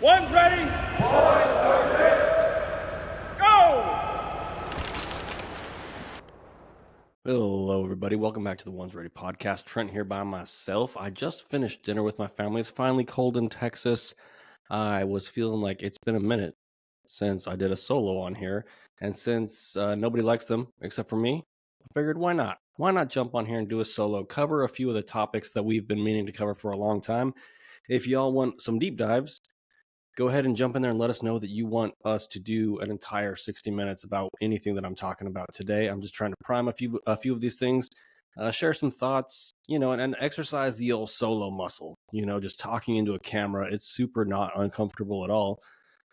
One's ready. Go! Hello, everybody. Welcome back to the One's Ready podcast. Trent here by myself. I just finished dinner with my family. It's finally cold in Texas. I was feeling like it's been a minute since I did a solo on here. And since nobody likes them except for me, I figured why not? Why not jump on here and do a solo, cover a few of the topics that we've been meaning to cover for a long time. If y'all want some deep dives, go ahead and jump in there and let us know that you want us to do an entire 60 minutes about anything that I'm talking about today. I'm just trying to prime a few of these things, share some thoughts, and exercise the old solo muscle, just talking into a camera. It's super not uncomfortable at all.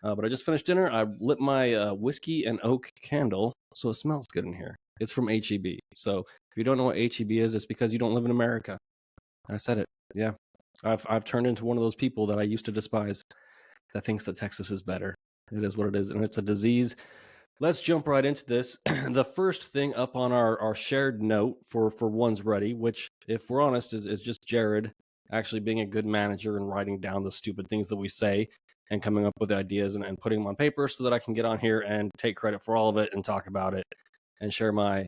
But I just finished dinner. I lit my whiskey and oak candle, so it smells good in here. It's from HEB. So if you don't know what HEB is, it's because you don't live in America. I said it. Yeah. I've turned into one of those people that I used to despise, that thinks that Texas is better. It is what it is, and it's a disease. Let's jump right into this. The first thing up on our shared note for One's Ready, which, if we're honest, is just Jared actually being a good manager and writing down the stupid things that we say and coming up with ideas and putting them on paper so that I can get on here and take credit for all of it and talk about it and share my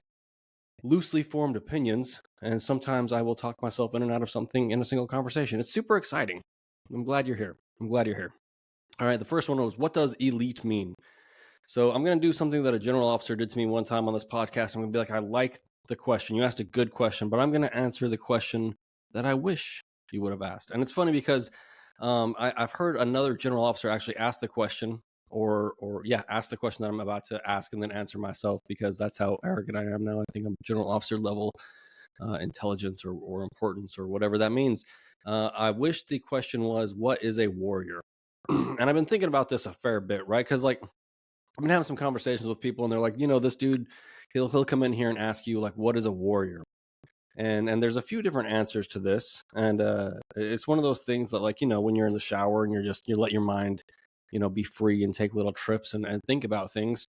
loosely formed opinions. And sometimes I will talk myself in and out of something in a single conversation. It's super exciting. I'm glad you're here. All right, the first one was, what does elite mean? So I'm going to do something that a general officer did to me one time on this podcast. I'm going to be like, I like the question. You asked a good question, but I'm going to answer the question that I wish you would have asked. And it's funny because I've heard another general officer actually ask the question ask the question that I'm about to ask and then answer myself, because that's how arrogant I am now. I think I'm general officer level intelligence or importance or whatever that means. I wish the question was, what is a warrior? And I've been thinking about this a fair bit, right? Because I've been having some conversations with people and they're like, this dude, he'll come in here and ask you, like, what is a warrior? And there's a few different answers to this. And it's one of those things that, when you're in the shower and you let your mind, be free and take little trips and think about things.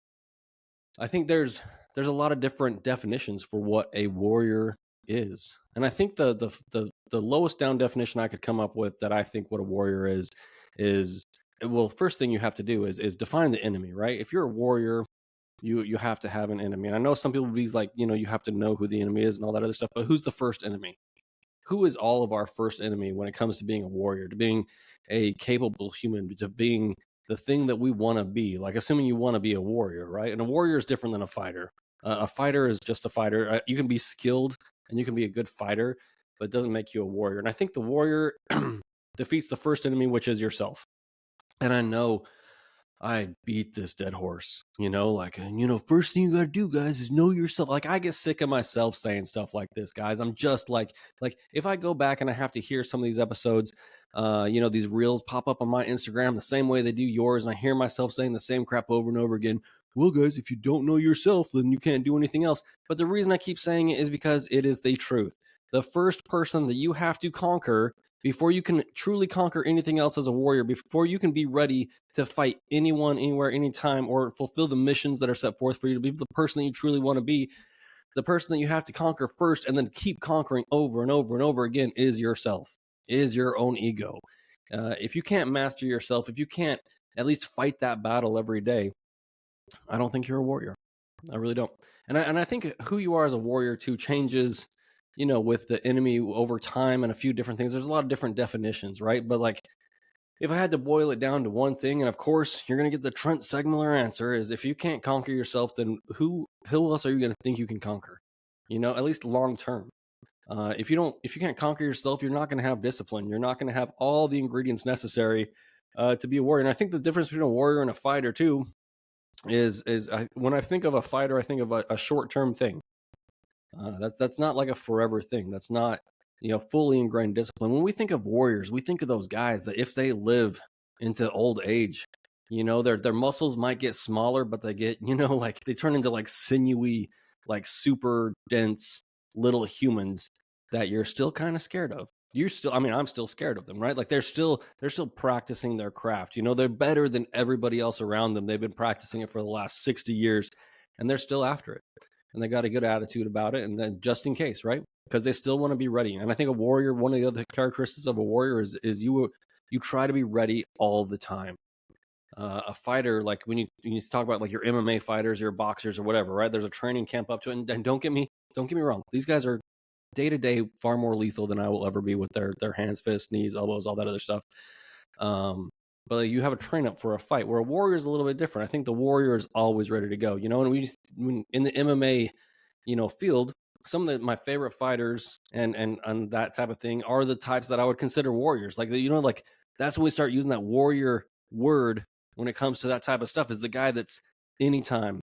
I think there's a lot of different definitions for what a warrior is. And I think the lowest down definition I could come up with that I think what a warrior is, well, first thing you have to do is define the enemy, right? If you're a warrior, you have to have an enemy. And I know some people will be like, you have to know who the enemy is and all that other stuff, but who's the first enemy? Who is all of our first enemy when it comes to being a warrior, to being a capable human, to being the thing that we want to be? Like, assuming you want to be a warrior, right? And a warrior is different than a fighter. A fighter is just a fighter. You can be skilled and you can be a good fighter, but it doesn't make you a warrior. And I think the warrior defeats the first enemy, which is yourself. And I know I beat this dead horse, first thing you got to do, guys, is know yourself. Like, I get sick of myself saying stuff like this, guys. I'm just like if I go back and I have to hear some of these episodes, these reels pop up on my Instagram the same way they do yours, and I hear myself saying the same crap over and over again. Well, guys, if you don't know yourself, then you can't do anything else. But the reason I keep saying it is because it is the truth. The first person that you have to conquer before you can truly conquer anything else as a warrior, before you can be ready to fight anyone, anywhere, anytime, or fulfill the missions that are set forth for you to be the person that you truly want to be, the person that you have to conquer first and then keep conquering over and over and over again is yourself, is your own ego. If you can't master yourself, if you can't at least fight that battle every day, I don't think you're a warrior. I really don't. And I think who you are as a warrior too changes, with the enemy over time and a few different things. There's a lot of different definitions, right? But if I had to boil it down to one thing, and of course you're going to get the Trent Segmiller answer, is if you can't conquer yourself, then who else are you going to think you can conquer? At least long term. If you can't conquer yourself, you're not going to have discipline. You're not going to have all the ingredients necessary to be a warrior. And I think the difference between a warrior and a fighter too is when I think of a fighter, I think of a short-term thing. That's not like a forever thing. That's not, fully ingrained discipline. When we think of warriors, we think of those guys that if they live into old age, their muscles might get smaller, but they get, they turn into like sinewy, like super dense little humans that you're still kind of scared of. I'm still scared of them, right? Like they're still practicing their craft. They're better than everybody else around them. They've been practicing it for the last 60 years and they're still after it. And they got a good attitude about it. And then just in case, right? Because they still want to be ready. And I think a warrior, one of the other characteristics of a warrior is you you try to be ready all the time. A fighter, like when you talk about like your MMA fighters, your boxers or whatever, right? There's a training camp up to it. And don't get me wrong. These guys are day to day far more lethal than I will ever be with their hands, fists, knees, elbows, all that other stuff. But you have a train up for a fight, where a warrior is a little bit different. I think the warrior is always ready to go, and when in the MMA, field, some of my favorite fighters and that type of thing are the types that I would consider warriors. Like, like that's when we start using that warrior word when it comes to that type of stuff, is the guy that's anytime,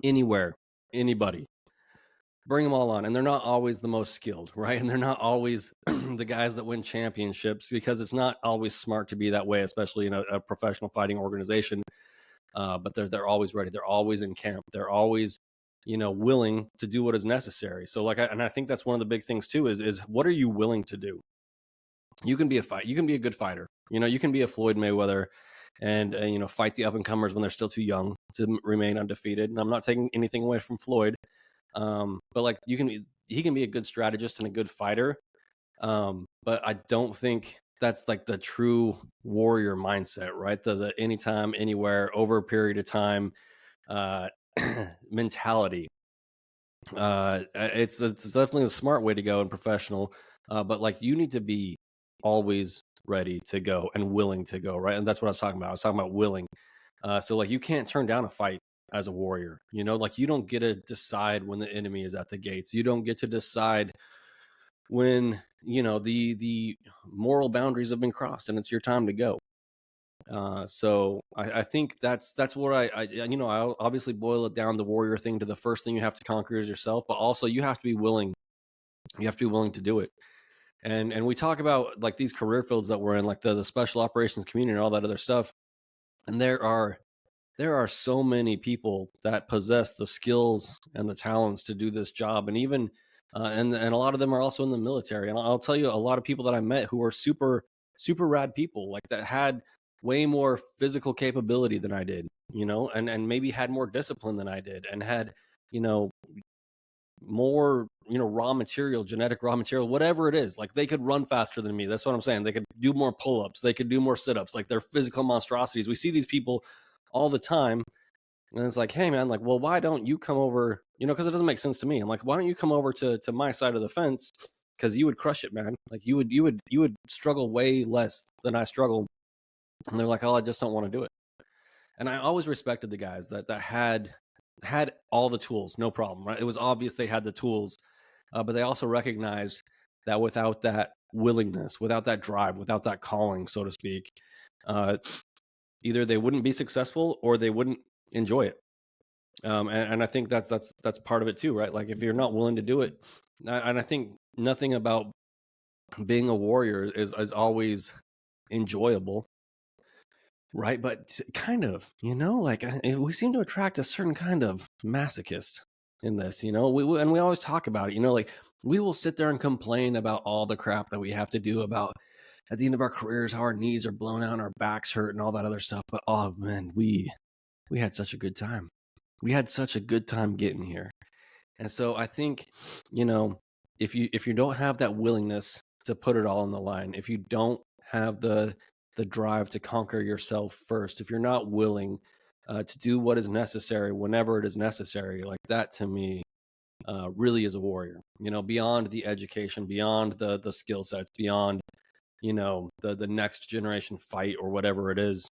anywhere, anybody. Bring them all on. And they're not always the most skilled, right? And they're not always the guys that win championships, because it's not always smart to be that way, especially in a professional fighting organization. But they're always ready. They're always in camp. They're always, willing to do what is necessary. So I think that's one of the big things too, is what are you willing to do? You can be a good fighter. You can be a Floyd Mayweather and fight the up and comers when they're still too young to remain undefeated. And I'm not taking anything away from Floyd. But like he can be a good strategist and a good fighter. But I don't think that's like the true warrior mindset, right? The anytime, anywhere, over a period of time, mentality. It's definitely a smart way to go in professional. But like you need to be always ready to go and willing to go, right? And that's what I was talking about. I was talking about willing. So like you can't turn down a fight as a warrior, like you don't get to decide when the enemy is at the gates. You don't get to decide when, the moral boundaries have been crossed and it's your time to go. So I think that's what I obviously boil it down, the warrior thing, to the first thing you have to conquer is yourself, but also you have to be willing. You have to be willing to do it. And we talk about like these career fields that we're in, like the special operations community and all that other stuff. And there are so many people that possess the skills and the talents to do this job. And even, and a lot of them are also in the military. And I'll tell you, a lot of people that I met who are super, super rad people, like that had way more physical capability than I did, and maybe had more discipline than I did, and had, more, genetic raw material, whatever it is. Like they could run faster than me. That's what I'm saying. They could do more pull-ups. They could do more sit-ups. Like they're physical monstrosities. We see these people all the time. And it's like, hey man, like, well, why don't you come over, because it doesn't make sense to me. I'm like, why don't you come over to my side of the fence? Because you would crush it, man. Like you would struggle way less than I struggle. And they're like, oh, I just don't want to do it. And I always respected the guys that had all the tools, no problem, right? It was obvious they had the tools, but they also recognized that without that willingness, without that drive, without that calling, so to speak, either they wouldn't be successful or they wouldn't enjoy it. And I think that's part of it too, right? Like if you're not willing to do it, and I think nothing about being a warrior is always enjoyable, right? But kind of, like we seem to attract a certain kind of masochist in this, and we always talk about it, like we will sit there and complain about all the crap that we have to do about at the end of our careers, how our knees are blown out and our backs hurt and all that other stuff. But oh man, we had such a good time. We had such a good time getting here. And so I think, if you don't have that willingness to put it all on the line, if you don't have the drive to conquer yourself first, if you're not willing to do what is necessary whenever it is necessary, like that to me really is a warrior, beyond the education, beyond the skill sets, beyond, the next generation fight or whatever it is.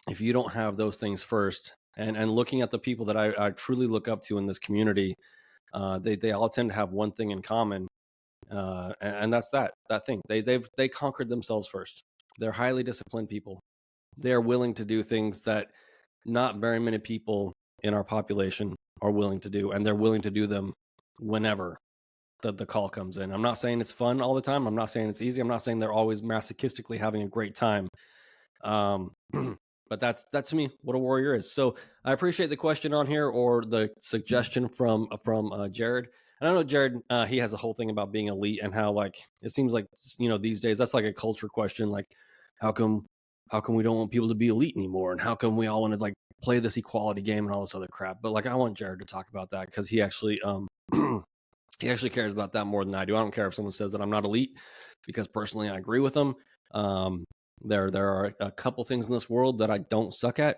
If you don't have those things first, and looking at the people that I truly look up to in this community, they all tend to have one thing in common, and that's that thing. They conquered themselves first. They're highly disciplined people. They're willing to do things that not very many people in our population are willing to do, and they're willing to do them whenever the call comes in. I'm not saying it's fun all the time. I'm not saying it's easy. I'm not saying they're always masochistically having a great time. But that's to me what a warrior is. So I appreciate the question on here, or the suggestion from Jared. And I know Jared, he has a whole thing about being elite and how like it seems like these days that's like a culture question. Like how come we don't want people to be elite anymore, and how come we all want to like play this equality game and all this other crap? But like I want Jared to talk about that, because he actually he actually cares about that more than I do. I don't care if someone says that I'm not elite, because personally I agree with them. There are a couple things in this world that I don't suck at,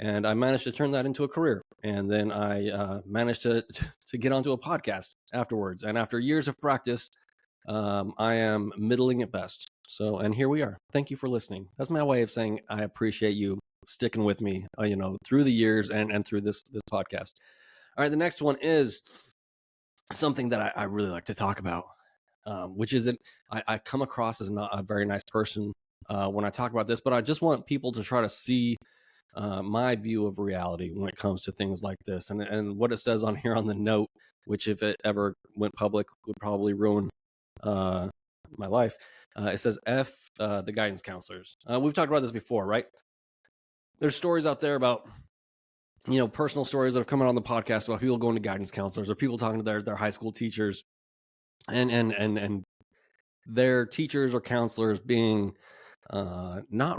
and I managed to turn that into a career. And then I managed to to get onto a podcast afterwards. And after years of practice, I am middling at best. So, and here we are. Thank you for listening. That's my way of saying I appreciate you sticking with me, through the years and through this podcast. All right, the next one is something that I really like to talk about, which isn't, I come across as not a very nice person when I talk about this, but I just want people to try to see my view of reality when it comes to things like this. And what it says on here on the note, which if it ever went public would probably ruin my life. It says F the guidance counselors. We've talked about this before, right? There's stories out there about, personal stories that have come out on the podcast about people going to guidance counselors or people talking to their high school teachers and their teachers or counselors being not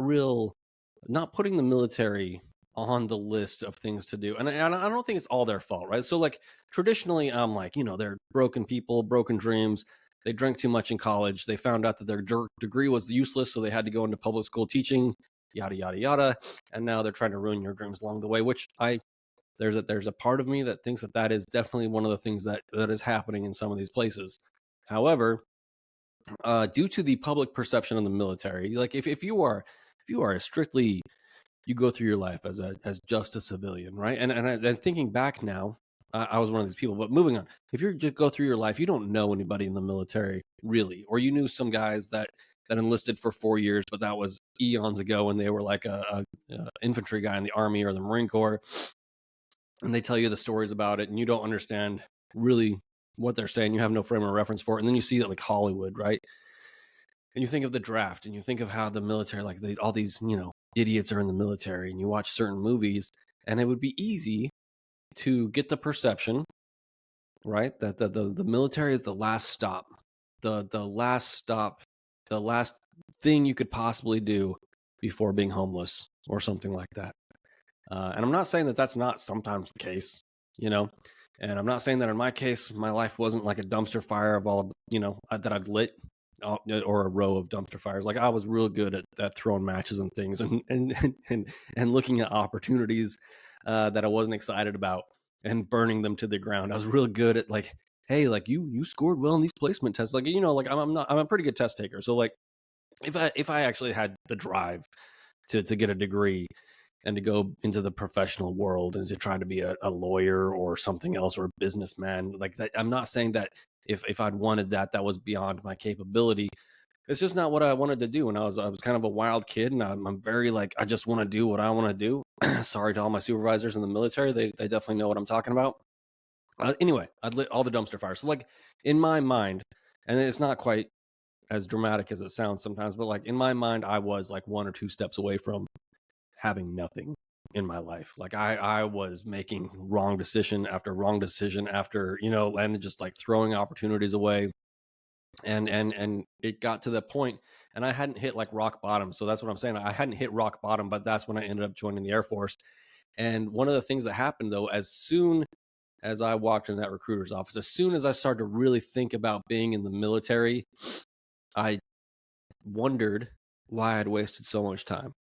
putting the military on the list of things to do. And I don't think it's all their fault, right? So like traditionally, I'm like, they're broken people, broken dreams. They drank too much in college. They found out that their degree was useless, so they had to go into public school teaching, yada, yada, yada. And now they're trying to ruin your dreams along the way, which there's a part of me that thinks that is definitely one of the things that is happening in some of these places. However, due to the public perception of the military, like if you are strictly, you go through your life as just a civilian, right? And thinking back now, I was one of these people. But moving on, if you just go through your life, you don't know anybody in the military really, or you knew some guys that enlisted for 4 years, but that was eons ago, and they were like a infantry guy in the Army or the Marine Corps, and they tell you the stories about it, and you don't understand really what they're saying. You have no frame of reference for it, and then you see it like Hollywood, right? And you think of the draft, and you think of how the military, like all these, idiots are in the military, and you watch certain movies, and it would be easy to get the perception, right, that the military is the last stop, the last stop, the last thing you could possibly do before being homeless or something like that. And I'm not saying that that's not sometimes the case, and I'm not saying that in my case, my life wasn't like a dumpster fire of all, that I'd lit, or a row of dumpster fires. Like I was real good at throwing matches and things and looking at opportunities that I wasn't excited about and burning them to the ground. I was real good at like, hey, like you scored well in these placement tests. Like, like I'm a pretty good test taker. So like if I actually had the drive to get a degree and to go into the professional world and to try to be a lawyer or something else or a businessman, like that, I'm not saying that if I'd wanted that was beyond my capability. It's just not what I wanted to do. And I was kind of a wild kid, and I'm very like, I just want to do what I want to do. Sorry to all my supervisors in the military. They definitely know what I'm talking about. Anyway, I'd lit all the dumpster fires. So like in my mind, and it's not quite as dramatic as it sounds sometimes, but like in my mind, I was like 1 or 2 steps away from having nothing in my life. Like I was making wrong decision after wrong decision after, and just like throwing opportunities away. And it got to the point, and I hadn't hit like rock bottom. So that's what I'm saying. I hadn't hit rock bottom, but that's when I ended up joining the Air Force. And one of the things that happened though, as soon as I walked in that recruiter's office, as soon as I started to really think about being in the military, I wondered why I'd wasted so much time.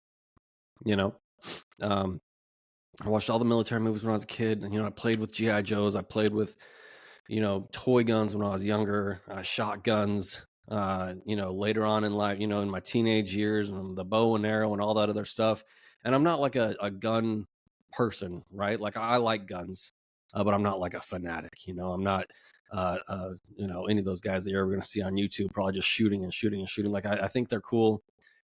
I watched all the military movies when I was a kid, and I played with GI Joes. I played with toy guns when I was younger, shotguns, later on in life, in my teenage years, and the bow and arrow and all that other stuff. And I'm not like a gun person, right? Like I like guns, but I'm not like a fanatic, I'm not, any of those guys that you're ever going to see on YouTube, probably just shooting and shooting and shooting. Like I think they're cool.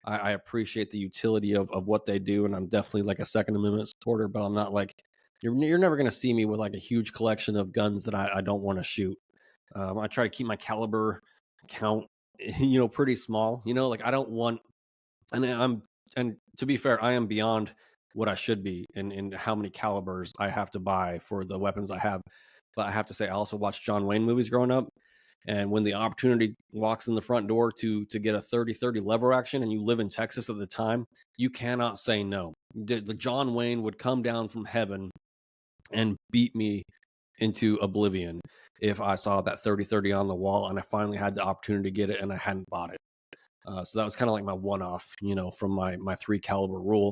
I appreciate the utility of what they do. And I'm definitely like a Second Amendment supporter, but I'm not like, you're never going to see me with like a huge collection of guns that I don't want to shoot. I try to keep my caliber count, pretty small, like I don't want, and to be fair, I am beyond what I should be in how many calibers I have to buy for the weapons I have. But I have to say, I also watched John Wayne movies growing up. And when the opportunity walks in the front door to get a 30-30 lever action, and you live in Texas at the time, you cannot say no. The John Wayne would come down from heaven and beat me into oblivion if I saw that 30-30 on the wall and I finally had the opportunity to get it and I hadn't bought it. So that was kind of like my one-off, from my 3 caliber rule,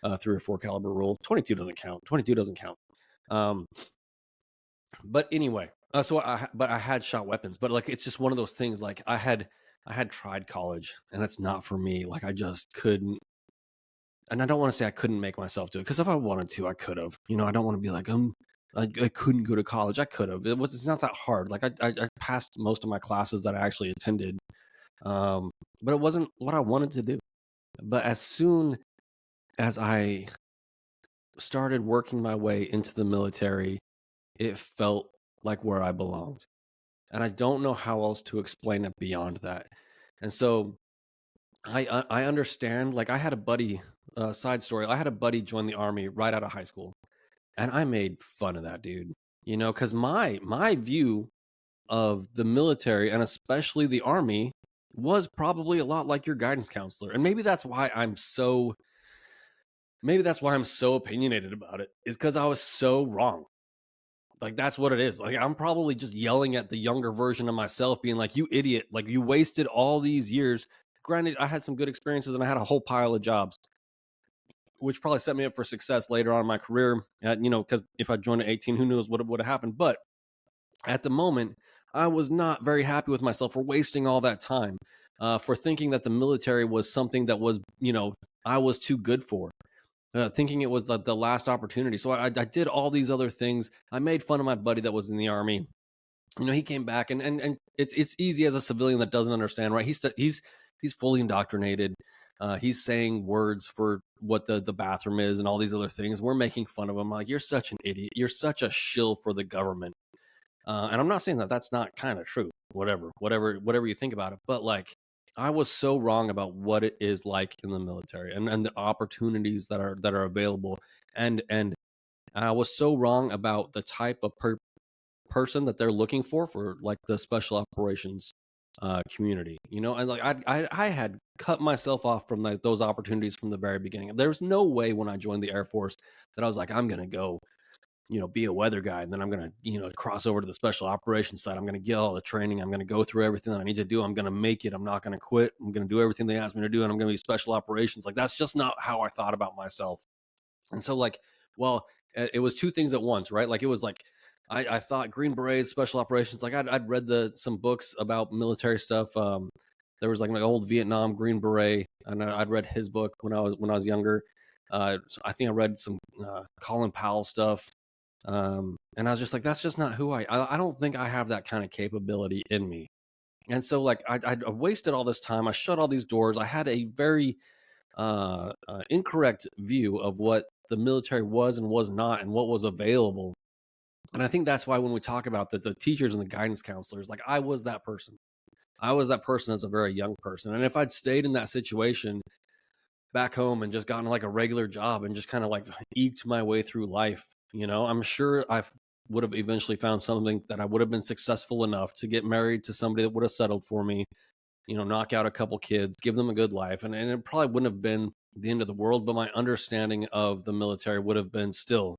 3 or 4 caliber rule. 22 doesn't count. 22 doesn't count. Um, but anyway, but I had shot weapons, but like, it's just one of those things. Like I had tried college, and that's not for me. Like I just couldn't, and I don't want to say I couldn't make myself do it, because if I wanted to, I could have. I don't want to be like, I couldn't go to college. I could have. It's not that hard. Like I passed most of my classes that I actually attended, but it wasn't what I wanted to do. But as soon as I started working my way into the military, it felt like where I belonged. And I don't know how else to explain it beyond that. And so I understand. Like I had a buddy, side story. I had a buddy join the Army right out of high school, and I made fun of that dude. Because my view of the military, and especially the Army, was probably a lot like your guidance counselor. And maybe that's why I'm so opinionated about it, is because I was so wrong. Like that's what it is. Like I'm probably just yelling at the younger version of myself, being like, you idiot, like you wasted all these years. Granted, I had some good experiences and I had a whole pile of jobs, which probably set me up for success later on in my career. Because if I joined at 18, who knows what would have happened. But at the moment, I was not very happy with myself for wasting all that time, for thinking that the military was something that was, I was too good for. Thinking it was the last opportunity. So I did all these other things. I made fun of my buddy that was in the Army. He came back, and it's easy as a civilian that doesn't understand, right? He's fully indoctrinated. He's saying words for what the bathroom is and all these other things. We're making fun of him. Like, you're such an idiot. You're such a shill for the government. And I'm not saying that that's not kind of true. Whatever you think about it. But like, I was so wrong about what it is like in the military, and the opportunities that are available. And I was so wrong about the type of person that they're looking for like the special operations community, and like I had cut myself off from like those opportunities from the very beginning. There's no way when I joined the Air Force that I was like, I'm gonna go be a weather guy, and then I'm going to cross over to the special operations side. I'm going to get all the training. I'm going to go through everything that I need to do. I'm going to make it. I'm not going to quit. I'm going to do everything they asked me to do, and I'm going to be special operations. Like, that's just not how I thought about myself. And so like, well, it was two things at once, right? Like, it was like, I thought Green Berets, special operations, like I'd read some books about military stuff. There was like an old Vietnam Green Beret, and I'd read his book when I was younger. So I think I read some Colin Powell stuff. And I was just like, that's just not who I don't think I have that kind of capability in me. And so like, I wasted all this time. I shut all these doors. I had a very incorrect view of what the military was and was not, and what was available. And I think that's why when we talk about the teachers and the guidance counselors, like I was that person. I was that person as a very young person. And if I'd stayed in that situation back home and just gotten like a regular job and just kind of like eked my way through life, I'm sure I would have eventually found something that I would have been successful enough to get married to somebody that would have settled for me, knock out a couple kids, give them a good life. And it probably wouldn't have been the end of the world, but my understanding of the military would have been still,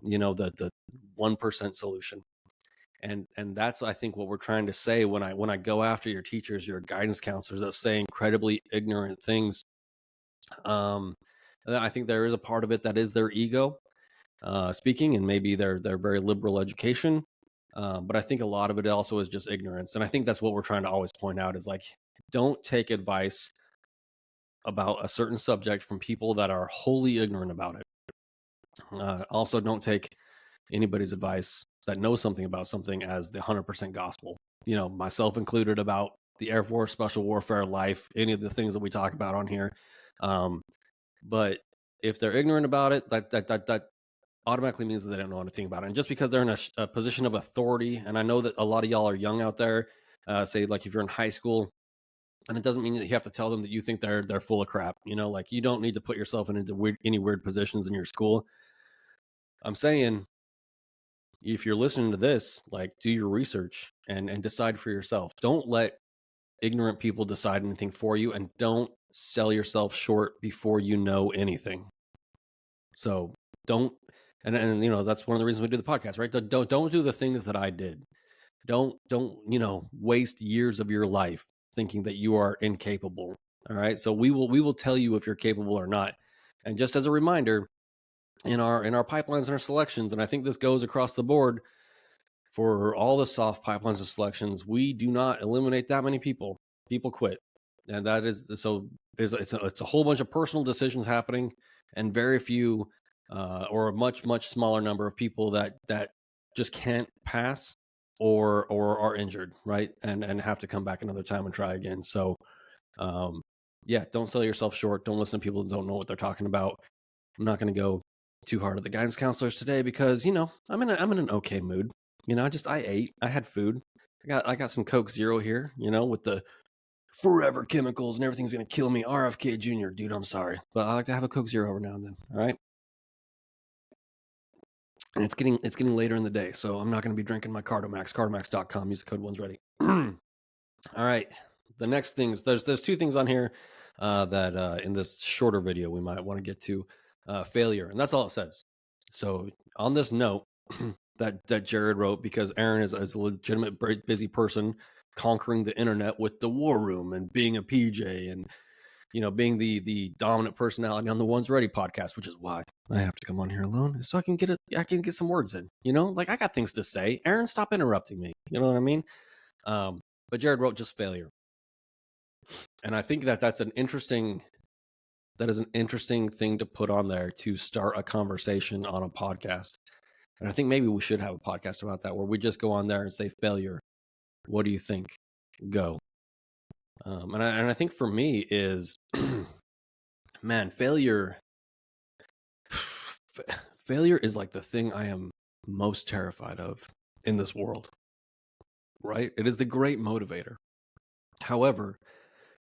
the 1% solution. And that's, I think, what we're trying to say when I go after your teachers, your guidance counselors that say incredibly ignorant things. I think there is a part of it that is their ego speaking, and maybe their very liberal education. But I think a lot of it also is just ignorance. And I think that's what we're trying to always point out, is like, don't take advice about a certain subject from people that are wholly ignorant about it. Also, don't take anybody's advice that knows something about something as the 100% gospel, myself included, about the Air Force, special warfare, life, any of the things that we talk about on here. But if they're ignorant about it, that automatically means that they don't know anything about it. And just because they're in a position of authority, and I know that a lot of y'all are young out there, say like if you're in high school, and it doesn't mean that you have to tell them that you think they're full of crap. Like, you don't need to put yourself into any weird positions in your school. I'm saying, if you're listening to this, like, do your research and decide for yourself. Don't let ignorant people decide anything for you, and don't sell yourself short before you know anything. So don't, and that's one of the reasons we do the podcast, right? Don't do the things that I did. Don't waste years of your life thinking that you are incapable. All right. So we will tell you if you're capable or not. And just as a reminder, in our pipelines and our selections, and I think this goes across the board for all the soft pipelines and selections, we do not eliminate that many people. People quit. And that is so it's a whole bunch of personal decisions happening, and very few or a much smaller number of people that just can't pass or are injured, right? And have to come back another time and try again. So yeah, don't sell yourself short. Don't listen to people who don't know what they're talking about. I'm not going to go too hard at the guidance counselors today because, I'm in an okay mood. I ate, I had food. I got some Coke Zero here, with the forever chemicals and everything's going to kill me. RFK Jr., dude, I'm sorry. But I like to have a Coke Zero every now and then. All right. And it's getting later in the day, so I'm not going to be drinking my CardoMax, cardomax.com. Use the code ONESREADY. All right. The next things, there's two things on here that in this shorter video we might want to get to. Failure, and that's all it says. So on this note that Jared wrote, because Aaron is a legitimate busy person conquering the internet with the war room and being a PJ and being the dominant personality on the ONESREADY podcast, which is why I have to come on here alone, so I can get some words in. Like I got things to say. Aaron, stop interrupting me. You know what I mean? But Jared wrote just failure, and I think that's an interesting. That is an interesting thing to put on there to start a conversation on a podcast. And I think maybe we should have a podcast about that, where we just go on there and say failure. What do you think? Go. And I think for me is, man, failure is like the thing I am most terrified of in this world, right? It is the great motivator. However,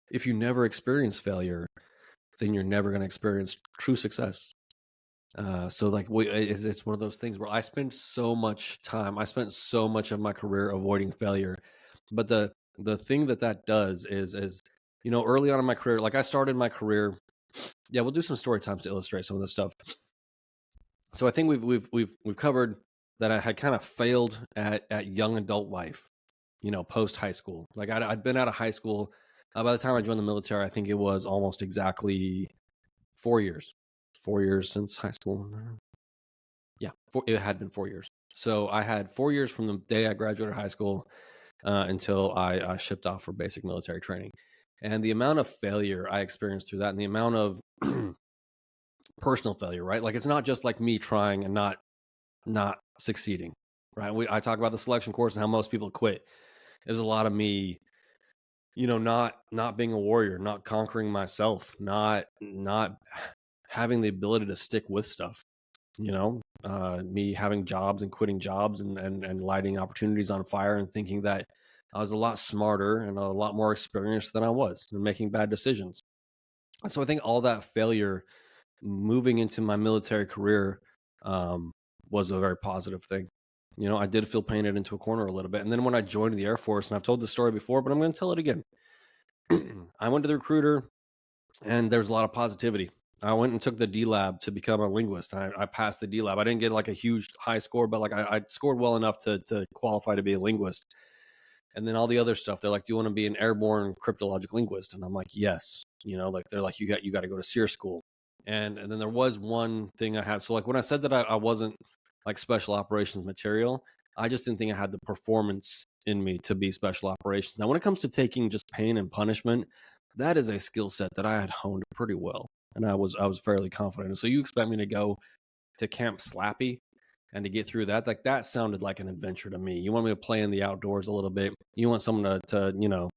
if you never experience failure, then you're never going to experience true success. So like it's one of those things where I spent so much of my career avoiding failure. But the thing that does is early on in my career, like I started my career. Yeah, we'll do some story times to illustrate some of this stuff. So I think we've covered that I had kind of failed at young adult life, post high school. Like I'd been out of high school. By the time I joined the military, I think it was almost exactly 4 years. 4 years since high school. Yeah, it had been 4 years. So I had 4 years from the day I graduated high school until I shipped off for basic military training. And the amount of failure I experienced through that, and the amount of personal failure, right? Like it's not just like me trying and not succeeding, right? I talk about the selection course and how most people quit. It was a lot of me, not being a warrior, not conquering myself, not having the ability to stick with stuff, me having jobs and quitting jobs and lighting opportunities on fire and thinking that I was a lot smarter and a lot more experienced than I was and making bad decisions. So I think all that failure moving into my military career was a very positive thing. I did feel painted into a corner a little bit. And then when I joined the Air Force, and I've told this story before, but I'm going to tell it again. I went to the recruiter and there's a lot of positivity. I went and took the D-Lab to become a linguist. I passed the D-Lab. I didn't get like a huge high score, but like I scored well enough to qualify to be a linguist. And then all the other stuff, they're like, do you want to be an airborne cryptologic linguist? And I'm like, yes. Like they're like, you got to go to SEER school. And then there was one thing I had. So like when I said that I wasn't like special operations material, I just didn't think I had the performance in me to be special operations. Now, when it comes to taking just pain and punishment, that is a skill set that I had honed pretty well. And I was fairly confident. And so you expect me to go to Camp Slappy and to get through that? Like that sounded like an adventure to me. You want me to play in the outdoors a little bit. You want someone to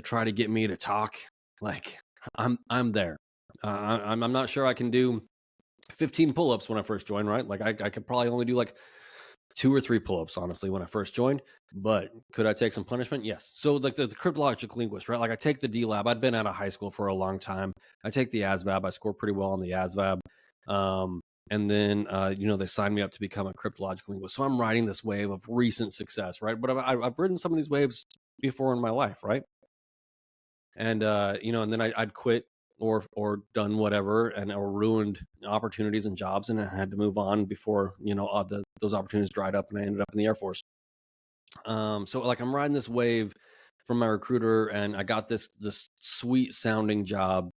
try to get me to talk. Like I'm there. I'm not sure I can do 15 pull-ups when I first joined, right? Like I could probably only do like 2 or 3 pull-ups, honestly, when I first joined. But could I take some punishment? Yes. So like the cryptologic linguist, right? Like I take the D-Lab. I'd been out of high school for a long time. I take the ASVAB. I score pretty well on the ASVAB. And then, they signed me up to become a cryptologic linguist. So I'm riding this wave of recent success, right? But I've ridden some of these waves before in my life, right? And, and then I'd quit or done whatever or ruined opportunities and jobs, and I had to move on before those opportunities dried up and I ended up in the Air Force. So like I'm riding this wave from my recruiter, and I got this sweet sounding job.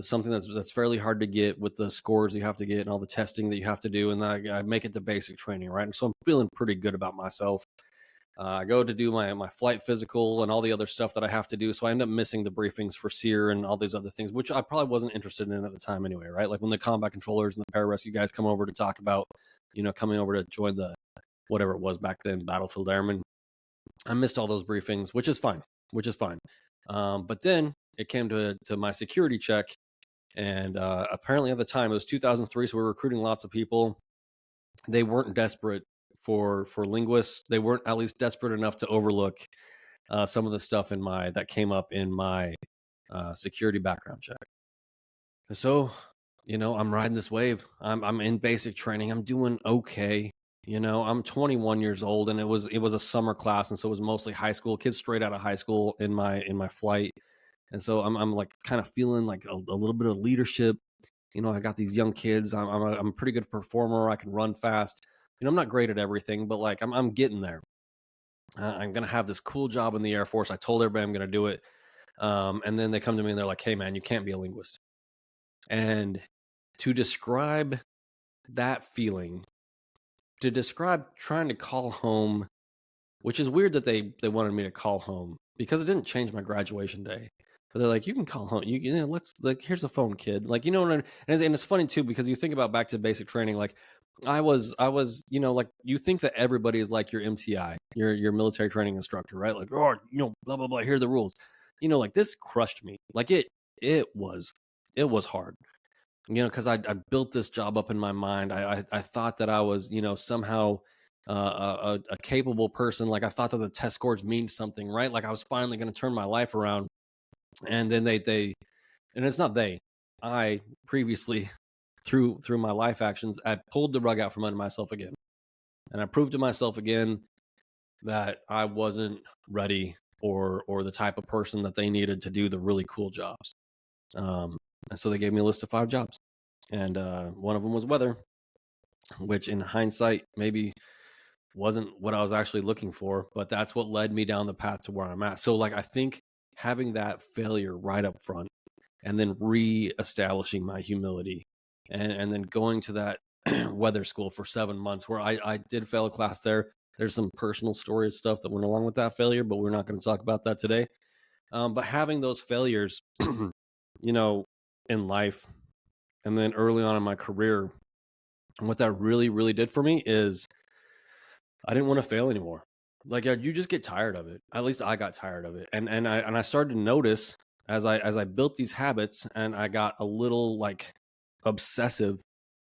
Something that's fairly hard to get with the scores you have to get and all the testing that you have to do, and I make it to basic training, right? And so I'm feeling pretty good about myself. I go to do my flight physical and all the other stuff that I have to do. So I end up missing the briefings for SEER and all these other things, which I probably wasn't interested in at the time anyway, right? Like when the combat controllers and the pararescue guys come over to talk about, coming over to join the whatever it was back then, Battlefield Airmen. I missed all those briefings, which is fine. But then it came to my security check, and apparently at the time it was 2003, so we were recruiting lots of people. They weren't desperate for linguists. They weren't at least desperate enough to overlook some of the stuff that came up in my security background check. So, I'm riding this wave. I'm in basic training. I'm doing okay. I'm 21 years old, and it was a summer class, and so it was mostly high school kids straight out of high school in my flight. And so I'm like kind of feeling like a little bit of leadership. I got these young kids. I'm a pretty good performer. I can run fast. I'm not great at everything, but like I'm getting there. I'm gonna have this cool job in the Air Force. I told everybody I'm gonna do it. And then they come to me and they're like, "Hey, man, you can't be a linguist." And to describe that feeling, to describe trying to call home, which is weird that they wanted me to call home because it didn't change my graduation day. But they're like, "You can call home. Let's like, here's the phone, kid." Like, and it's funny too because you think about back to basic training. Like, I was, like you think that everybody is like your MTI, your military training instructor, right? Like, oh, blah blah blah. Here are the rules. Like this crushed me. Like it was hard. Because I built this job up in my mind. I thought that I was, somehow a capable person. Like I thought that the test scores mean something, right? Like I was finally going to turn my life around. And then and it's not I previously through my life actions, I pulled the rug out from under myself again. And I proved to myself again that I wasn't ready or the type of person that they needed to do the really cool jobs. And so they gave me a list of 5 jobs. And one of them was weather, which in hindsight maybe wasn't what I was actually looking for, but that's what led me down the path to where I'm at. So like I think having that failure right up front and then re-establishing my humility and then going to that weather school for 7 months where I did fail a class there. There's some personal story stuff that went along with that failure, but we're not going to talk about that today. But having those failures, in life and then early on in my career, what that really, really did for me is I didn't want to fail anymore. Like you just get tired of it. At least I got tired of it. And I started to notice as I built these habits and I got a little like obsessive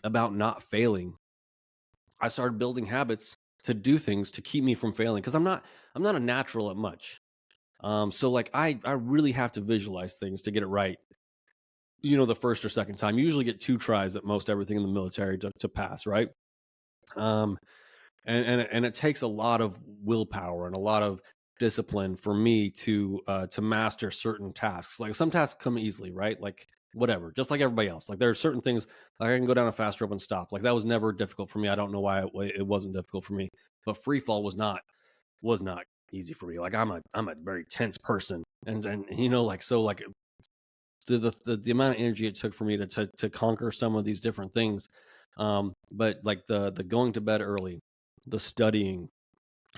about not failing. I started building habits to do things to keep me from failing because I'm not a natural at much. So like I really have to visualize things to get it right. The first or second time. You usually get 2 tries at most everything in the military to pass, right? And it takes a lot of willpower and a lot of discipline for me to master certain tasks. Like some tasks come easily, right? Like whatever, just like everybody else. Like there are certain things like I can go down a fast rope and stop. Like that was never difficult for me. I don't know why it wasn't difficult for me, but free fall was not easy for me. Like I'm a very tense person, and like so like the amount of energy it took for me to conquer some of these different things. But like the going to bed early, the studying,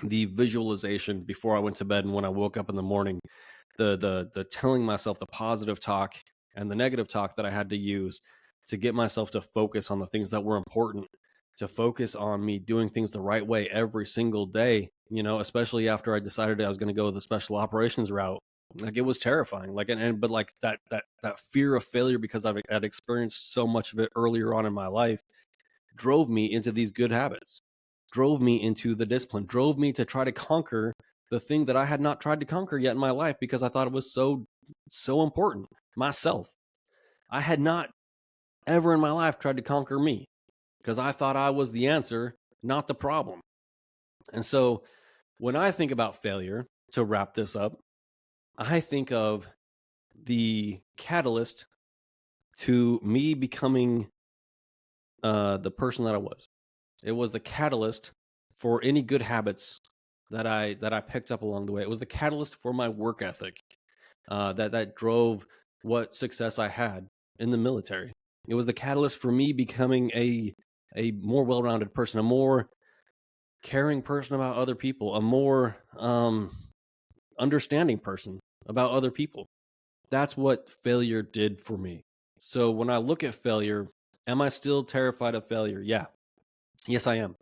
the visualization before I went to bed and when I woke up in the morning, the telling myself the positive talk and the negative talk that I had to use to get myself to focus on the things that were important, to focus on me doing things the right way every single day, especially after I decided I was going to go the special operations route. Like it was terrifying. Like, but like that fear of failure, because I've had experienced so much of it earlier on in my life, drove me into these good habits, drove me into the discipline, drove me to try to conquer the thing that I had not tried to conquer yet in my life because I thought it was so important. Myself. I had not ever in my life tried to conquer me because I thought I was the answer, not the problem. And so when I think about failure, to wrap this up, I think of the catalyst to me becoming the person that I was. It was the catalyst for any good habits that I picked up along the way. It was the catalyst for my work ethic, that drove what success I had in the military. It was the catalyst for me becoming a more well-rounded person, a more caring person about other people, a more understanding person about other people. That's what failure did for me. So when I look at failure, am I still terrified of failure? Yeah. Yes, I am.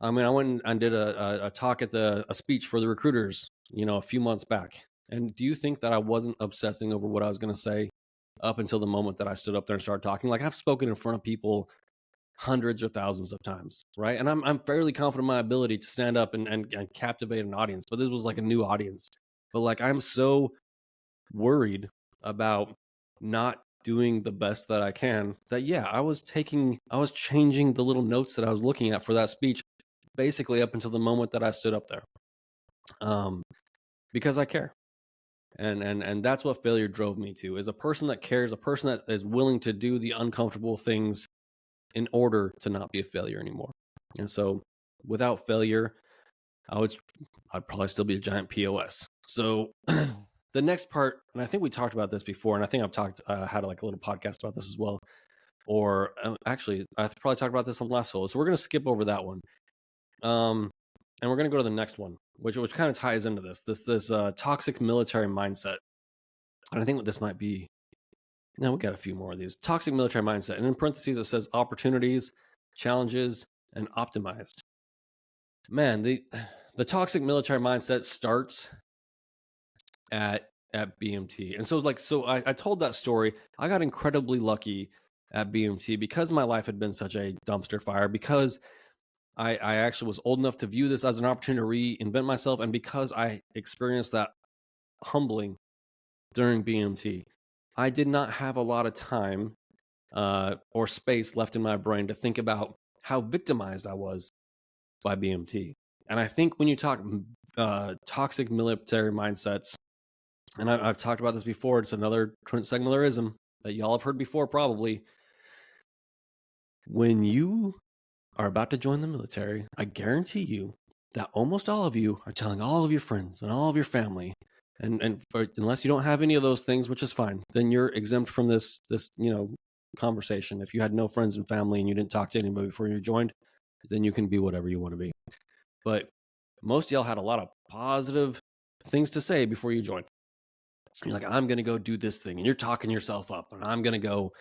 I mean, I went and did a talk at a speech for the recruiters, a few months back. And do you think that I wasn't obsessing over what I was going to say up until the moment that I stood up there and started talking? Like, I've spoken in front of people hundreds or thousands of times, right? And I'm fairly confident in my ability to stand up and captivate an audience. But this was like a new audience. But like, I'm so worried about not doing the best that I can that, yeah, I was changing the little notes that I was looking at for that speech basically up until the moment that I stood up there, because I care. And that's what failure drove me to, is a person that cares, a person that is willing to do the uncomfortable things in order to not be a failure anymore. And so without failure, I'd probably still be a giant POS. So the next part, and I think we talked about this before, and I think I've had like a little podcast about this as well, or actually I probably talked about this on the last solo. So we're going to skip over that one. And we're going to go to the next one, which kind of ties into this toxic military mindset. And I think what this might be, now we got a few more of these. Toxic military mindset. And in parentheses, it says opportunities, challenges, and optimized. Man, the toxic military mindset starts at BMT. And so I told that story. I got incredibly lucky at BMT because my life had been such a dumpster fire, because I actually was old enough to view this as an opportunity to reinvent myself, and because I experienced that humbling during BMT, I did not have a lot of time or space left in my brain to think about how victimized I was by BMT. And I think when you talk toxic military mindsets, and I've talked about this before, it's another Trent Segmillerism that y'all have heard before probably. When you are about to join the military, I guarantee you that almost all of you are telling all of your friends and all of your family, unless you don't have any of those things, which is fine, then you're exempt from this conversation. If you had no friends and family and you didn't talk to anybody before you joined, then you can be whatever you want to be. But most of y'all had a lot of positive things to say before you joined. You're like, I'm going to go do this thing, and you're talking yourself up, and I'm going to go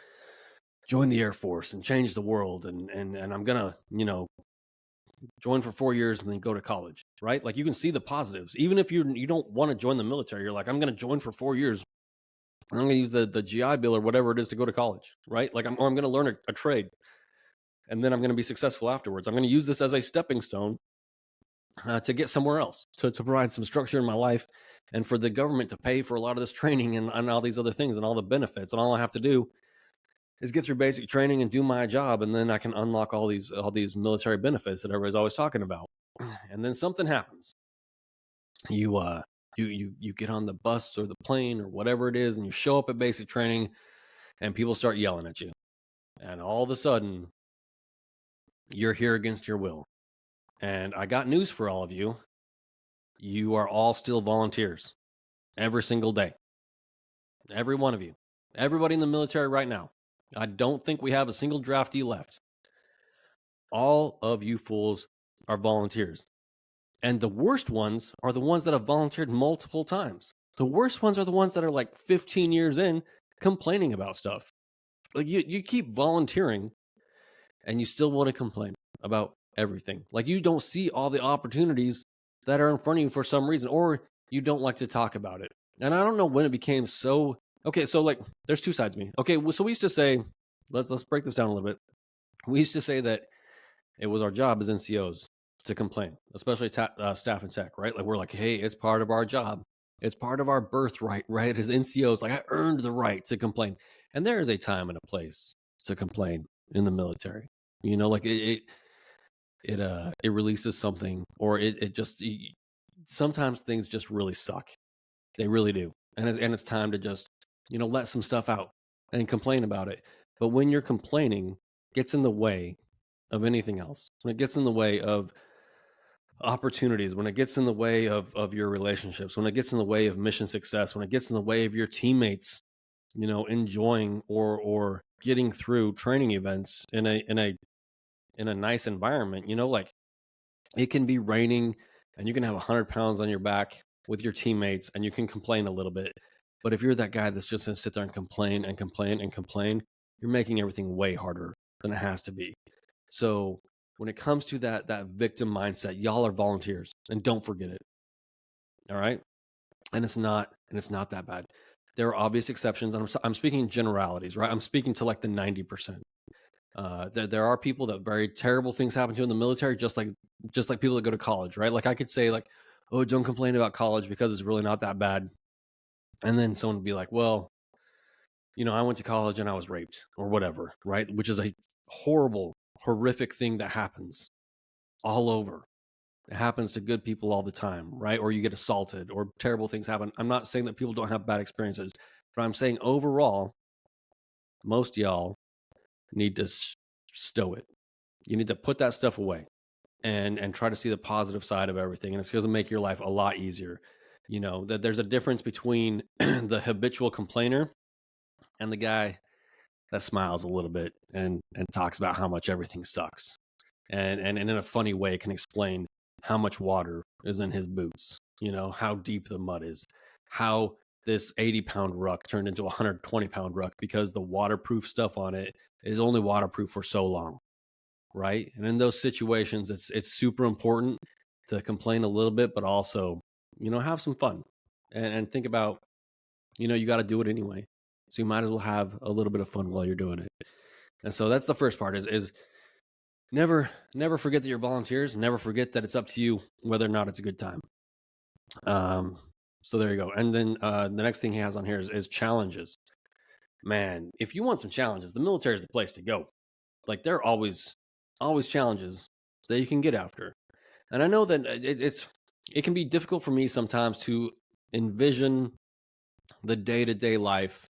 join the Air Force and change the world, and I'm going to, join for 4 years and then go to college, right? Like, you can see the positives. Even if you don't want to join the military, you're like, I'm going to join for 4 years. I'm going to use the GI Bill or whatever it is to go to college, right? Like, I'm going to learn a trade, and then I'm going to be successful afterwards. I'm going to use this as a stepping stone to get somewhere else, to provide some structure in my life, and for the government to pay for a lot of this training and all these other things and all the benefits. And all I have to do is get through basic training and do my job, and then I can unlock all these military benefits that everybody's always talking about. And then something happens. You get on the bus or the plane or whatever it is, and you show up at basic training, and people start yelling at you. And all of a sudden, you're here against your will. And I got news for all of you. You are all still volunteers every single day. Every one of you. Everybody in the military right now. I don't think we have a single draftee left. All of you fools are volunteers. And the worst ones are the ones that have volunteered multiple times. The worst ones are the ones that are like 15 years in complaining about stuff. Like, you keep volunteering and you still want to complain about everything. Like, you don't see all the opportunities that are in front of you for some reason, or you don't like to talk about it. And I don't know when it became so... Okay, so like, there's two sides of me. Okay, so we used to say, let's break this down a little bit. We used to say that it was our job as NCOs to complain, especially staff and tech, right? Like, we're like, hey, it's part of our job. It's part of our birthright, right? As NCOs, like, I earned the right to complain. And there is a time and a place to complain in the military. Like, it releases something, or it just... sometimes things just really suck. They really do. And it's time to just, let some stuff out and complain about it. But when you're complaining, it gets in the way of anything else. When it gets in the way of opportunities, when it gets in the way of your relationships, when it gets in the way of mission success, when it gets in the way of your teammates, enjoying or getting through training events in a nice environment, like it can be raining and you can have 100 pounds on your back with your teammates and you can complain a little bit. But if you're that guy that's just going to sit there and complain and complain and complain, you're making everything way harder than it has to be. So when it comes to that victim mindset, y'all are volunteers and don't forget it. All right. And it's not that bad. There are obvious exceptions. I'm speaking in generalities, right? I'm speaking to like the 90%. There are people that very terrible things happen to in the military, just like people that go to college, right? Like I could say like, oh, don't complain about college because it's really not that bad. And then someone would be like, well, I went to college and I was raped or whatever, right? Which is a horrible, horrific thing that happens all over. It happens to good people all the time, right? Or you get assaulted or terrible things happen. I'm not saying that people don't have bad experiences, but I'm saying overall, most y'all need to stow it. You need to put that stuff away and try to see the positive side of everything. And it's going to make your life a lot easier. That there's a difference between the habitual complainer and the guy that smiles a little bit and talks about how much everything sucks. And in a funny way can explain how much water is in his boots, how deep the mud is, how this 80-pound ruck turned into a 120-pound ruck because the waterproof stuff on it is only waterproof for so long, right? And in those situations, it's super important to complain a little bit, but also, have some fun and think about, you got to do it anyway. So you might as well have a little bit of fun while you're doing it. And so that's the first part is never forget that you're volunteers. Never forget that it's up to you whether or not it's a good time. So there you go. And then the next thing he has on here is challenges. Man, if you want some challenges, the military is the place to go. Like there are always challenges that you can get after. And I know that it can be difficult for me sometimes to envision the day-to-day life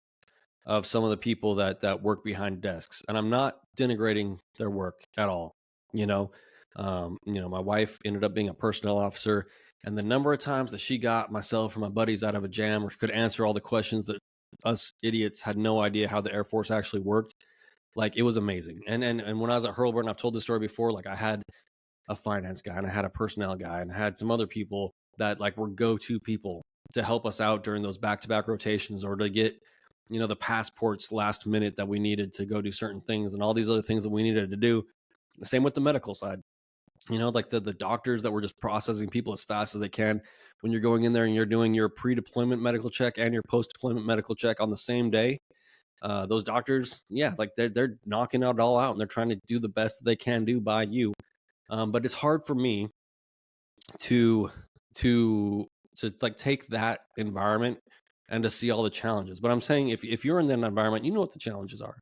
of some of the people that work behind desks. And I'm not denigrating their work at all. My wife ended up being a personnel officer, and the number of times that she got myself or my buddies out of a jam or could answer all the questions that us idiots had no idea how the Air Force actually worked, like it was amazing. And when I was at Hurlburt, and I've told this story before, like I had a finance guy and I had a personnel guy and I had some other people that like were go-to people to help us out during those back-to-back rotations or to get the passports last minute that we needed to go do certain things and all these other things that we needed to do. The same with the medical side, like the doctors that were just processing people as fast as they can. When you're going in there and you're doing your pre-deployment medical check and your post-deployment medical check on the same day, those doctors, yeah, like they're knocking it all out and they're trying to do the best that they can do by you. But it's hard for me to like take that environment and to see all the challenges. But I'm saying if you're in that environment, you know what the challenges are.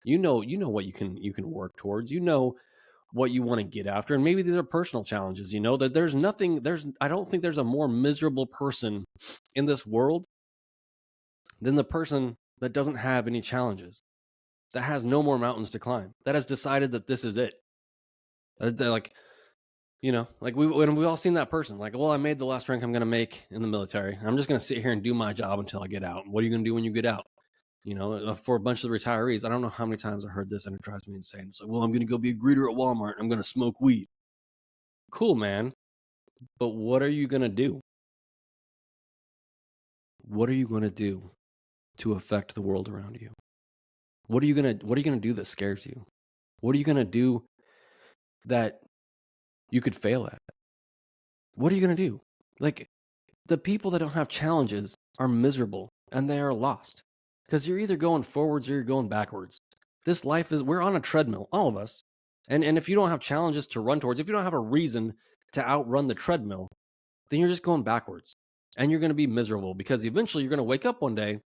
You know what you can work towards. What you want to get after. And maybe these are personal challenges, that I don't think there's a more miserable person in this world than the person that doesn't have any challenges, that has no more mountains to climb, that has decided that this is it. Like, we've all seen that person. Like, well, I made the last rank I'm going to make in the military. I'm just going to sit here and do my job until I get out. What are you going to do when you get out? For a bunch of the retirees, I don't know how many times I heard this and it drives me insane. It's like, well, I'm going to go be a greeter at Walmart. And I'm going to smoke weed. Cool, man. But what are you going to do? What are you going to do to affect the world around you? What are you going to do that scares you? What are you going to do that you could fail at? What are you going to do? Like, the people that don't have challenges are miserable and they are lost because you're either going forwards or you're going backwards. This life we're on a treadmill, all of us. And if you don't have challenges to run towards, if you don't have a reason to outrun the treadmill, then you're just going backwards and you're going to be miserable because eventually you're going to wake up one day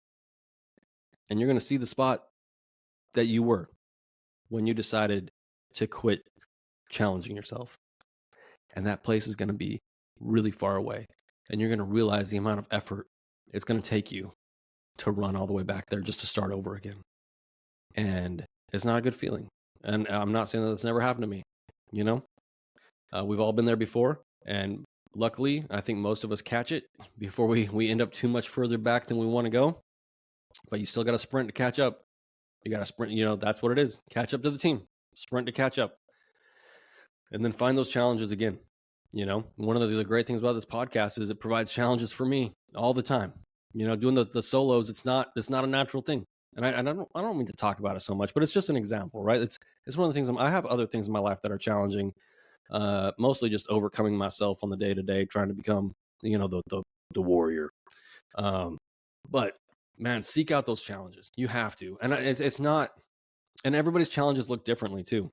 and you're going to see the spot that you were when you decided to quit challenging yourself. And that place is going to be really far away. And you're going to realize the amount of effort it's going to take you to run all the way back there just to start over again. And it's not a good feeling. And I'm not saying that it's never happened to me. We've all been there before. And luckily, I think most of us catch it before we end up too much further back than we want to go. But you still got to sprint to catch up. You got to sprint, that's what it is. Catch up to the team, sprint to catch up. And then find those challenges again. One of the great things about this podcast is it provides challenges for me all the time. Doing the solos, it's not a natural thing. And I don't mean to talk about it so much, but it's just an example, right? It's one of the things I have other things in my life that are challenging, mostly just overcoming myself on the day-to-day, trying to become, the warrior. But man, seek out those challenges. You have to. And it's not, and everybody's challenges look differently too.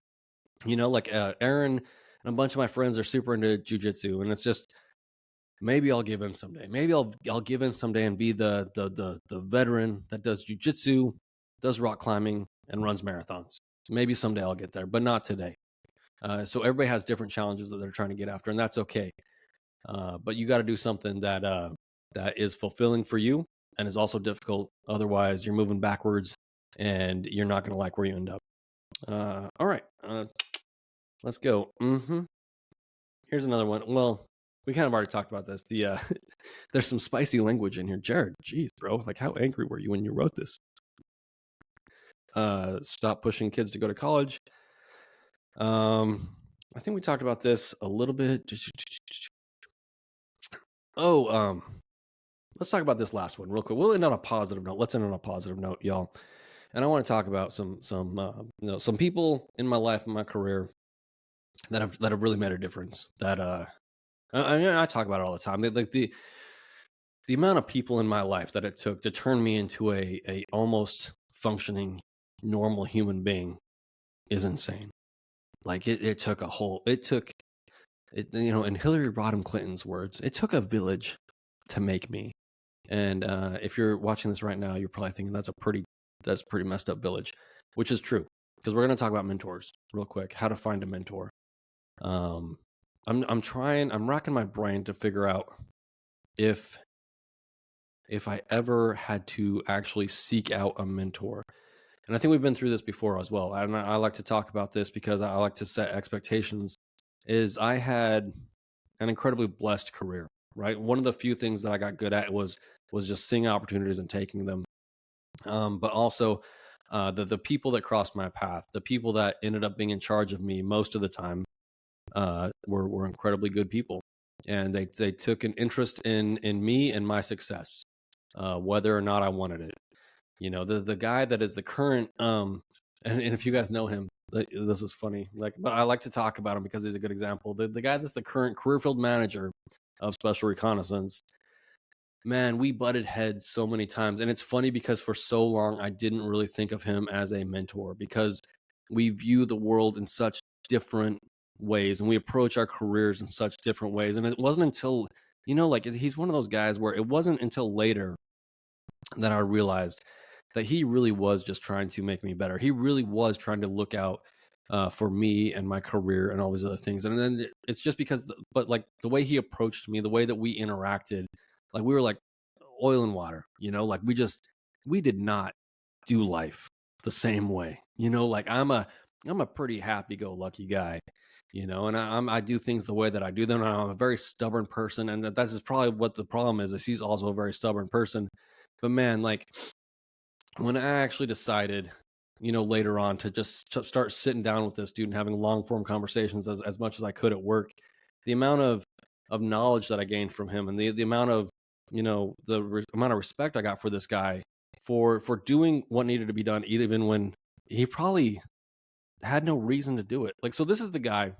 Like Aaron and a bunch of my friends are super into jujitsu, and it's just, maybe I'll give in someday. Maybe I'll give in someday and be the veteran that does jujitsu, does rock climbing, and runs marathons. Maybe someday I'll get there, but not today. So everybody has different challenges that they're trying to get after, and that's okay. But you got to do something that is fulfilling for you and is also difficult. Otherwise, you're moving backwards, and you're not going to like where you end up. All right, let's go. Here's another one. Well, we kind of already talked about this. There's some spicy language in here. Jared, geez, bro, like how angry were you when you wrote this? Stop pushing kids to go to college. I think we talked about this a little bit. Let's talk about this last one real quick. We'll end on a positive note. Let's end on a positive note, y'all. And I want to talk about some people in my life and my career that have really made a difference. That I talk about it all the time. Like the amount of people in my life that it took to turn me into a almost functioning normal human being is insane. Like it took in Hillary Rodham Clinton's words, it took a village to make me. And if you're watching this right now, you're probably thinking that's a pretty messed up village, which is true, because we're going to talk about mentors real quick, how to find a mentor. I'm racking my brain to figure out if I ever had to actually seek out a mentor. And I think we've been through this before as well. And I like to talk about this because I like to set expectations. Is I had an incredibly blessed career, right? One of the few things that I got good at was just seeing opportunities and taking them. But also the people that crossed my path, the people that ended up being in charge of me most of the time, were incredibly good people, and they took an interest in me and my success, whether or not I wanted it. The guy that is the current and if you guys know him, this is funny, but I like to talk about him because he's a good example. The guy that's the current career field manager of Special Reconnaissance, man, we butted heads so many times. And it's funny because for so long I didn't really think of him as a mentor, because we view the world in such different ways and we approach our careers in such different ways. And it wasn't until, he's one of those guys where it wasn't until later that I realized that he really was just trying to make me better. He really was trying to look out for me and my career and all these other things. And then it's just because, the way he approached me, the way that we interacted, like we were like oil and water, we did not do life the same way. I'm a pretty happy-go-lucky guy, and I do things the way that I do them. And I'm a very stubborn person, and that's probably what the problem is he's also a very stubborn person. But man, when I actually decided, later on to just start sitting down with this dude and having long form conversations as much as I could at work, the amount of knowledge that I gained from him, and the amount of, amount of respect I got for this guy for doing what needed to be done, even when he probably had no reason to do it. So this is the guy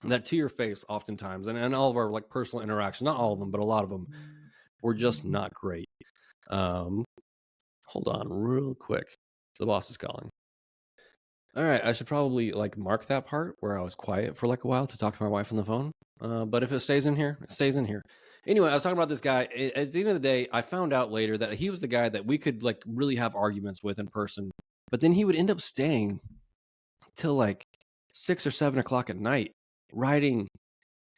that, to your face, oftentimes, and all of our personal interactions, not all of them, but a lot of them, were just not great. Hold on real quick. The boss is calling. All right, I should probably mark that part where I was quiet for a while to talk to my wife on the phone. But if it stays in here, it stays in here. Anyway, I was talking about this guy. At the end of the day, I found out later that he was the guy that we could really have arguments with in person. But then he would end up staying till 6 or 7 o'clock at night, writing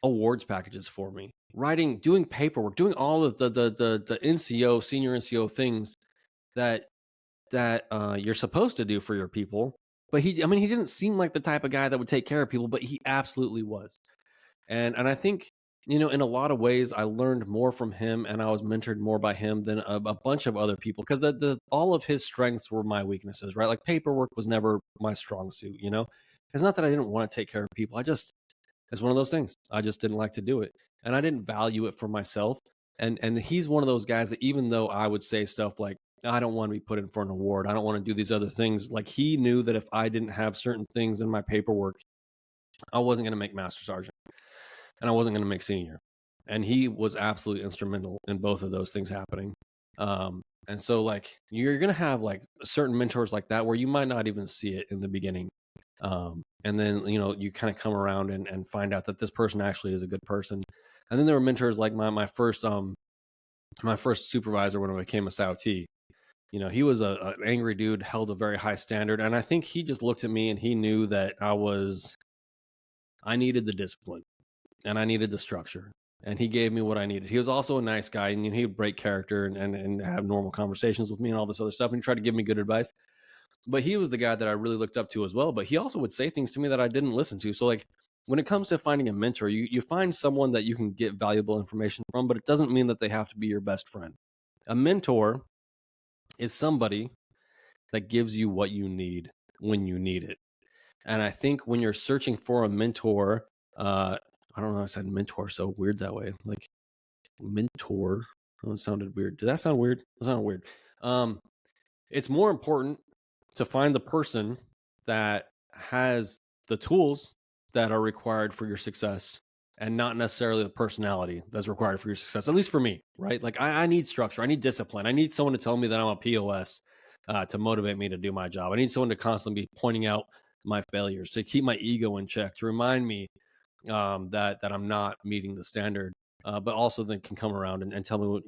awards packages for me, doing paperwork, doing all of the NCO, senior NCO things that you're supposed to do for your people. But he didn't seem like the type of guy that would take care of people, but he absolutely was. And I think in a lot of ways, I learned more from him and I was mentored more by him than a bunch of other people because all of his strengths were my weaknesses, right? Like paperwork was never my strong suit. It's not that I didn't want to take care of people. It's one of those things. I just didn't like to do it. And I didn't value it for myself. And he's one of those guys that even though I would say stuff like, I don't want to be put in for an award, I don't want to do these other things, like he knew that if I didn't have certain things in my paperwork, I wasn't going to make master sergeant and I wasn't going to make senior. And he was absolutely instrumental in both of those things happening. And so like you're going to have like certain mentors like that where you might not even see it in the beginning. And then, you kind of come around and find out that this person actually is a good person. And then there were mentors like my first supervisor when I became a SAUT. He was an angry dude, held a very high standard. And I think he just looked at me and he knew that I needed the discipline and I needed the structure. And he gave me what I needed. He was also a nice guy, and he'd break character and have normal conversations with me and all this other stuff. And he tried to give me good advice. But he was the guy that I really looked up to as well. But he also would say things to me that I didn't listen to. So like when it comes to finding a mentor, you find someone that you can get valuable information from, but it doesn't mean that they have to be your best friend. A mentor is somebody that gives you what you need when you need it. And I think when you're searching for a mentor, I don't know, I said mentor so weird that way. Like mentor, oh, it sounded weird. Did that sound weird? That sounded weird. It's more important to find the person that has the tools that are required for your success and not necessarily the personality that's required for your success, at least for me, right? Like I need structure. I need discipline. I need someone to tell me that I'm a POS to motivate me to do my job. I need someone to constantly be pointing out my failures, to keep my ego in check, to remind me that I'm not meeting the standard. But also then can come around and tell me,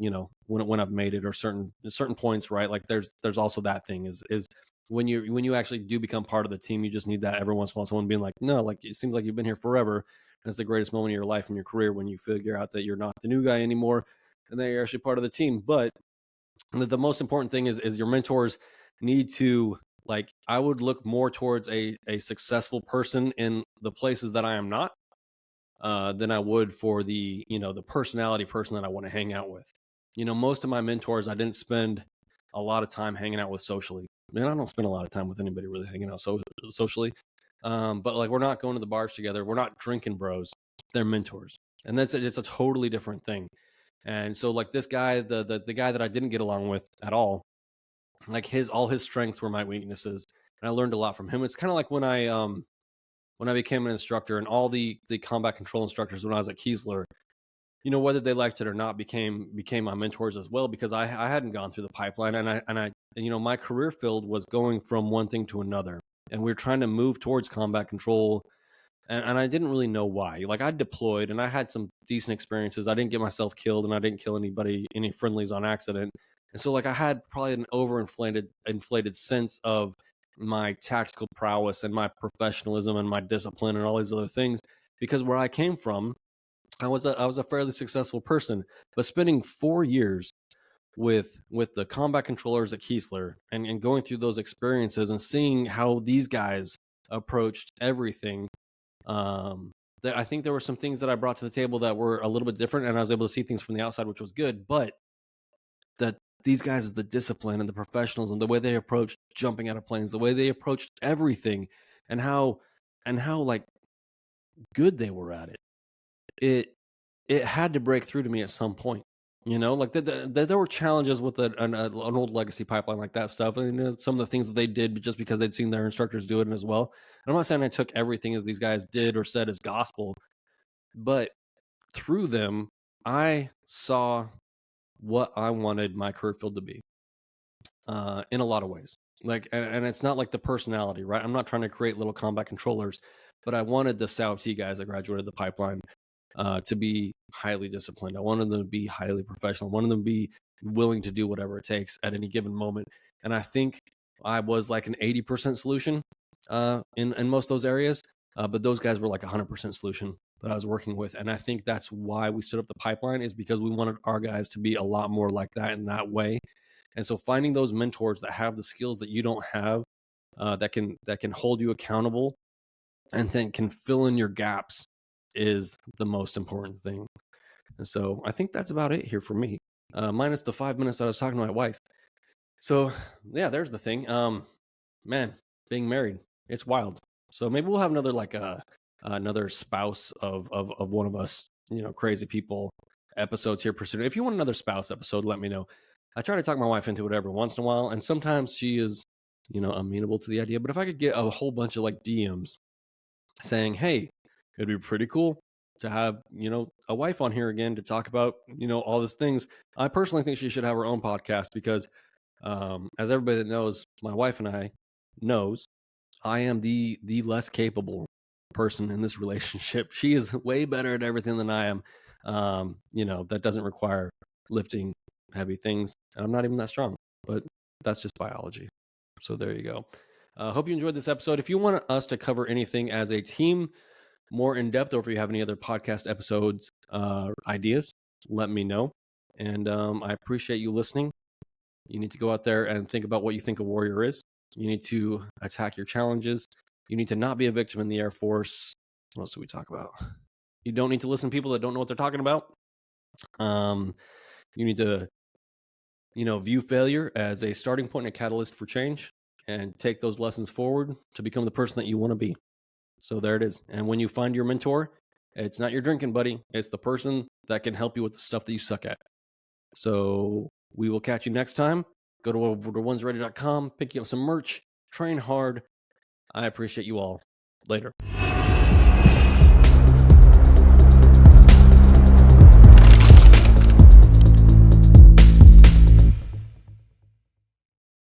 when I've made it or certain points, right? Like there's also that thing is when you actually do become part of the team, you just need that every once in a while, someone being like, no, like it seems like you've been here forever. And it's the greatest moment of your life and your career when you figure out that you're not the new guy anymore and that you're actually part of the team. But the most important thing is your mentors need to, like, I would look more towards a successful person in the places that I am not than I would for the personality person that I want to hang out with. Most of my mentors, I didn't spend a lot of time hanging out with socially. I don't spend a lot of time with anybody really hanging out socially. But like, we're not going to the bars together. We're not drinking bros. They're mentors. And it's a totally different thing. And so like this guy, the guy that I didn't get along with at all, like all his strengths were my weaknesses. And I learned a lot from him. It's kind of like when I became an instructor, and all the combat control instructors when I was at Keesler, whether they liked it or not, became my mentors as well, because I hadn't gone through the pipeline, and my career field was going from one thing to another, and we were trying to move towards combat control, and I didn't really know why. Like I deployed and I had some decent experiences. I didn't get myself killed, and I didn't kill any friendlies on accident, and so like I had probably an inflated sense of my tactical prowess and my professionalism and my discipline and all these other things, because where I came from, I was a fairly successful person. But spending 4 years with the combat controllers at Keesler and going through those experiences and seeing how these guys approached everything, I think there were some things that I brought to the table that were a little bit different, and I was able to see things from the outside, which was good. But that these guys, the discipline and the professionalism, the way they approached jumping out of planes, the way they approached everything, and how like good they were at it had to break through to me at some point. Like there were challenges with an old legacy pipeline like that stuff, and some of the things that they did just because they'd seen their instructors do it as well. And I'm not saying I took everything as these guys did or said as gospel, but through them, I saw what I wanted my career field to be in a lot of ways. Like, and it's not like the personality, right? I'm not trying to create little combat controllers, but I wanted the SAUT guys that graduated the pipeline to be highly disciplined. I wanted them to be highly professional. I wanted them to be willing to do whatever it takes at any given moment. And I think I was like an 80% solution in most of those areas, but those guys were like 100% solution that I was working with. And I think that's why we stood up the pipeline, is because we wanted our guys to be a lot more like that in that way. And so finding those mentors that have the skills that you don't have, that can hold you accountable and then can fill in your gaps, is the most important thing. And so I think that's about it here for me, minus the 5 minutes that I was talking to my wife. So yeah, there's the thing. Man, being married, it's wild. So maybe we'll have another another spouse of one of us, crazy people episodes here pursuing. If you want another spouse episode, let me know. I try to talk my wife into it every once in a while, and sometimes she is, amenable to the idea. But if I could get a whole bunch of DMs saying, "Hey, it'd be pretty cool to have, a wife on here again to talk about, all these things." I personally think she should have her own podcast because, as everybody that knows, my wife and I knows, I am the less capable person in this relationship. She is way better at everything than I am. That doesn't require lifting heavy things, and I'm not even that strong. But that's just biology. So there you go. Hope you enjoyed this episode. If you want us to cover anything as a team more in depth, or if you have any other podcast episodes ideas, let me know. And I appreciate you listening. You need to go out there and think about what you think a warrior is. You need to attack your challenges. You need to not be a victim in the Air Force. What else do we talk about? You don't need to listen to people that don't know what they're talking about. You need to, view failure as a starting point and a catalyst for change, and take those lessons forward to become the person that you want to be. So there it is. And when you find your mentor, it's not your drinking buddy. It's the person that can help you with the stuff that you suck at. So we will catch you next time. Go to over to ONESREADY.com, pick you up some merch, train hard. I appreciate you all. Later.